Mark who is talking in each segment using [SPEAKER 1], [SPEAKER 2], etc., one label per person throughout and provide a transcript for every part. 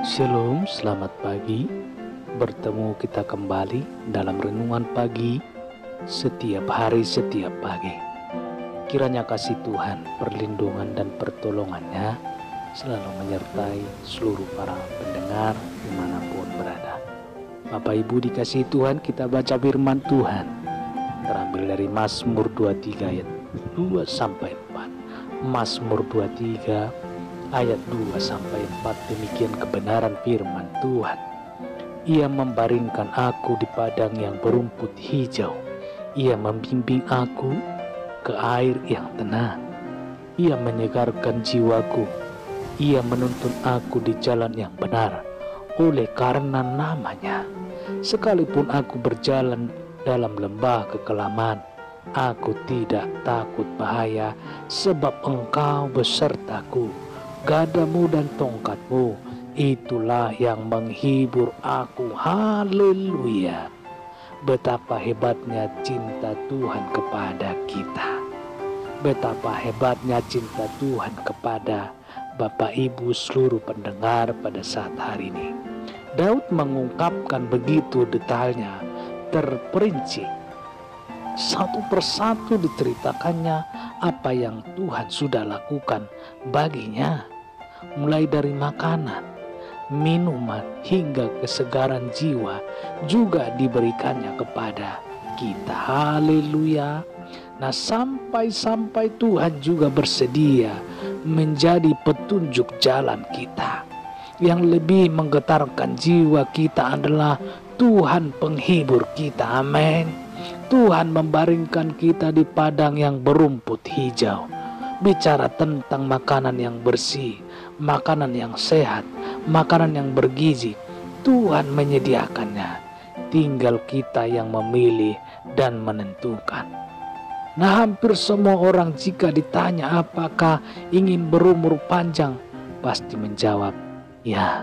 [SPEAKER 1] Shalom, selamat pagi. Bertemu kita kembali dalam renungan pagi setiap hari, setiap pagi. Kiranya kasih Tuhan, perlindungan dan pertolongannya selalu menyertai seluruh para pendengar dimanapun berada. Bapak Ibu dikasihi Tuhan, kita baca firman Tuhan terambil dari Mazmur 23 ayat 2-4. Mazmur 23 ayat 2-4, demikian kebenaran firman Tuhan. Ia membaringkan aku di padang yang berumput hijau. Ia membimbing aku ke air yang tenang. Ia menyegarkan jiwaku. Ia menuntun aku di jalan yang benar oleh karena namanya. Sekalipun aku berjalan dalam lembah kekelaman, aku tidak takut bahaya, sebab Engkau besertaku. Gadamu dan tongkatmu, itulah yang menghibur aku. Haleluya. Betapa hebatnya cinta Tuhan kepada kita. Betapa hebatnya cinta Tuhan kepada Bapak Ibu seluruh pendengar pada saat hari ini. Daud mengungkapkan begitu detailnya, terperinci. Satu persatu diceritakannya apa yang Tuhan sudah lakukan baginya. Mulai dari makanan, minuman, hingga kesegaran jiwa juga diberikannya kepada kita. Haleluya. Nah, sampai Tuhan juga bersedia menjadi petunjuk jalan kita. Yang lebih menggetarkan jiwa kita adalah Tuhan penghibur kita. Amin. Tuhan membaringkan kita di padang yang berumput hijau. Bicara tentang makanan yang bersih, makanan yang sehat, makanan yang bergizi, Tuhan menyediakannya. Tinggal kita yang memilih dan menentukan. Nah, hampir semua orang jika ditanya apakah ingin berumur panjang, pasti menjawab, ya.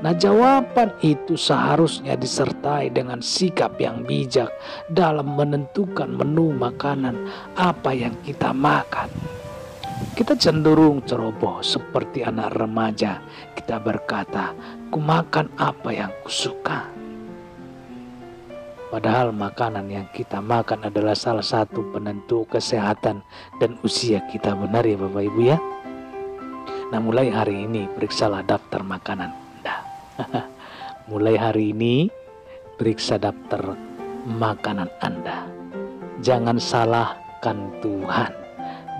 [SPEAKER 1] Nah, jawaban itu seharusnya disertai dengan sikap yang bijak dalam menentukan menu makanan apa yang kita makan. Kita cenderung ceroboh seperti anak remaja. Kita berkata, ku makan apa yang kusuka. Padahal makanan yang kita makan adalah salah satu penentu kesehatan dan usia kita. Benar ya Bapak Ibu ya? Nah, mulai hari ini periksalah daftar makanan Anda. Mulai hari ini periksa daftar makanan Anda. Jangan salahkan Tuhan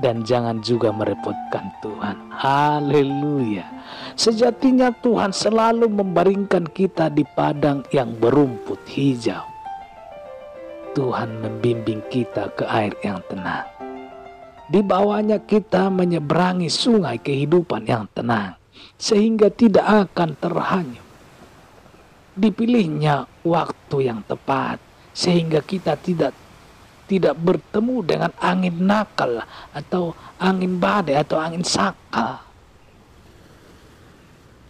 [SPEAKER 1] dan jangan juga merepotkan Tuhan. Haleluya. Sejatinya Tuhan selalu membaringkan kita di padang yang berumput hijau. Tuhan membimbing kita ke air yang tenang. Di bawahnya kita menyeberangi sungai kehidupan yang tenang, sehingga tidak akan terhanyut. Dipilihnya waktu yang tepat, sehingga kita tidak bertemu dengan angin nakal atau angin badai atau angin sakal.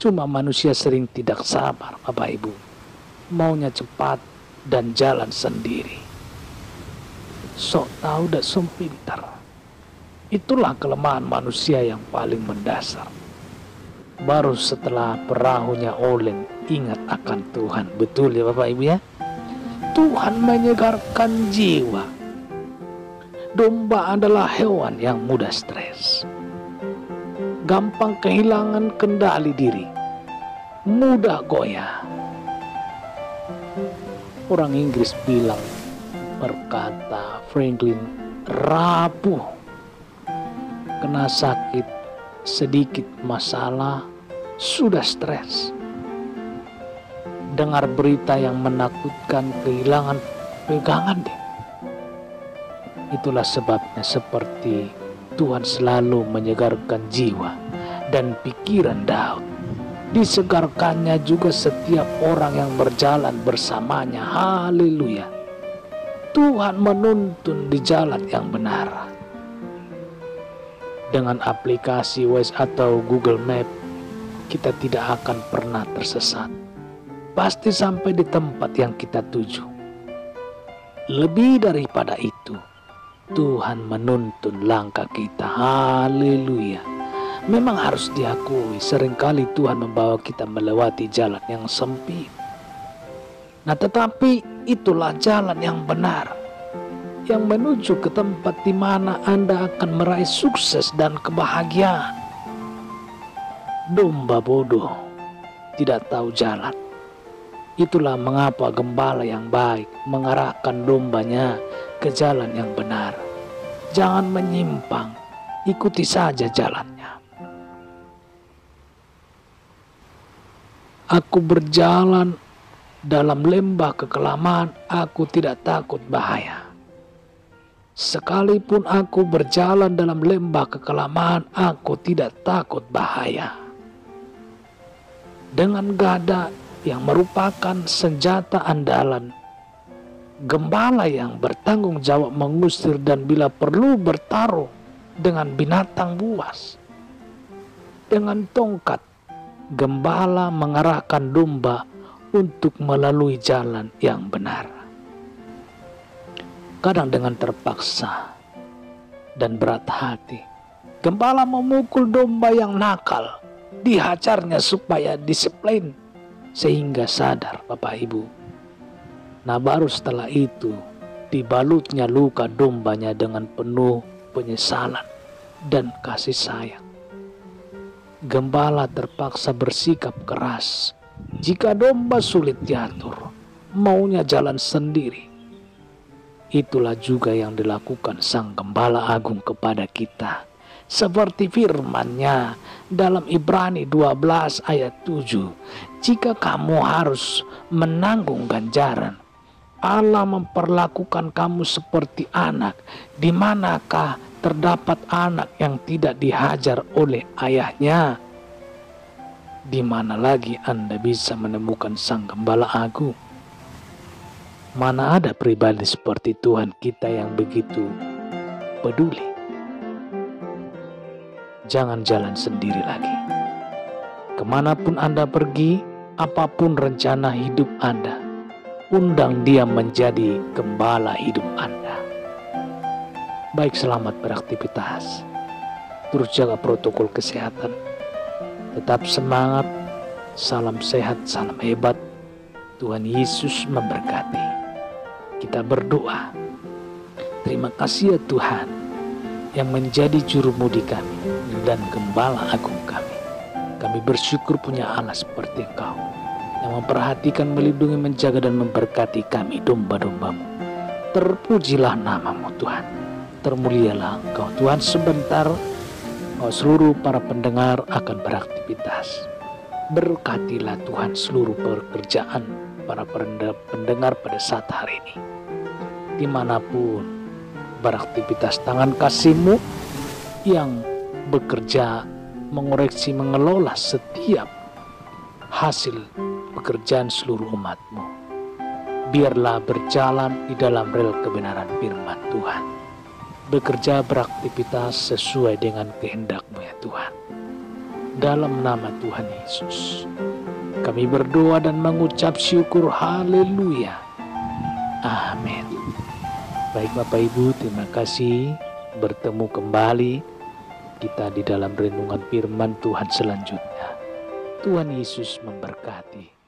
[SPEAKER 1] Cuma manusia sering tidak sabar, Bapak Ibu. Maunya cepat dan jalan sendiri. Sok tahu dan sok pintar. Itulah kelemahan manusia yang paling mendasar. Baru setelah perahunya oleng ingat akan Tuhan. Betul ya Bapak Ibu ya? Tuhan menyegarkan jiwa. Domba adalah hewan yang mudah stres, gampang kehilangan kendali diri, mudah goyah. Orang Inggris berkata Franklin, rapuh, kena sakit, sedikit masalah, sudah stres. Dengar berita yang menakutkan, kehilangan pegangan deh. Itulah sebabnya seperti Tuhan selalu menyegarkan jiwa dan pikiran Daud. Disegarkannya juga setiap orang yang berjalan bersamanya. Haleluya. Tuhan menuntun di jalan yang benar. Dengan aplikasi Waze atau Google Map, kita tidak akan pernah tersesat. Pasti sampai di tempat yang kita tuju. Lebih daripada itu, Tuhan menuntun langkah kita. Haleluya. Memang harus diakui, seringkali Tuhan membawa kita melewati jalan yang sempit. Nah, tetapi itulah jalan yang benar, yang menuju ke tempat di mana Anda akan meraih sukses dan kebahagiaan. Domba bodoh tidak tahu jalan. Itulah mengapa gembala yang baik mengarahkan dombanya ke jalan yang benar. Jangan menyimpang, ikuti saja jalannya. Aku berjalan dalam lembah kekelaman, aku tidak takut bahaya. Sekalipun aku berjalan dalam lembah kekelaman, aku tidak takut bahaya. Dengan gada yang merupakan senjata andalan, gembala yang bertanggung jawab mengusir dan bila perlu bertaruh dengan binatang buas. Dengan tongkat, gembala mengarahkan domba untuk melalui jalan yang benar. Kadang dengan terpaksa dan berat hati, gembala memukul domba yang nakal, dihajarnya supaya disiplin sehingga sadar, Bapak Ibu. Nah, baru setelah itu dibalutnya luka dombanya dengan penuh penyesalan dan kasih sayang. Gembala terpaksa bersikap keras. Jika domba sulit diatur, maunya jalan sendiri. Itulah juga yang dilakukan Sang Gembala Agung kepada kita. Seperti firman-Nya dalam Ibrani 12 ayat 7. Jika kamu harus menanggung ganjaran, Allah memperlakukan kamu seperti anak. Di manakah terdapat anak yang tidak dihajar oleh ayahnya? Di mana lagi Anda bisa menemukan Sang Gembala Agung? Mana ada pribadi seperti Tuhan kita yang begitu peduli. Jangan jalan sendiri lagi. Kemanapun Anda pergi, apapun rencana hidup Anda, undang Dia menjadi gembala hidup Anda. Baik, selamat beraktivitas. Terus jaga protokol kesehatan. Tetap semangat. Salam sehat, salam hebat. Tuhan Yesus memberkati. Kita berdoa. Terima kasih ya Tuhan yang menjadi juru mudi kami dan gembala agung kami. Kami bersyukur punya Allah seperti Engkau yang memperhatikan, melindungi, menjaga dan memberkati kami domba-dombamu. Terpujilah namamu Tuhan. Termulialah Engkau Tuhan. Sebentar seluruh para pendengar akan beraktivitas. Berkatilah Tuhan seluruh pekerjaan para pendengar pada saat hari ini. Dimanapun beraktivitas, tangan kasih-Mu yang bekerja, mengoreksi, mengelola setiap hasil pekerjaan seluruh umat-Mu. Biarlah berjalan di dalam rel kebenaran firman Tuhan. Bekerja, beraktivitas sesuai dengan kehendak-Mu ya Tuhan. Dalam nama Tuhan Yesus kami berdoa dan mengucap syukur. Haleluya. Amin. Baik Bapak Ibu, terima kasih. Bertemu kembali kita di dalam renungan firman Tuhan selanjutnya. Tuhan Yesus memberkati.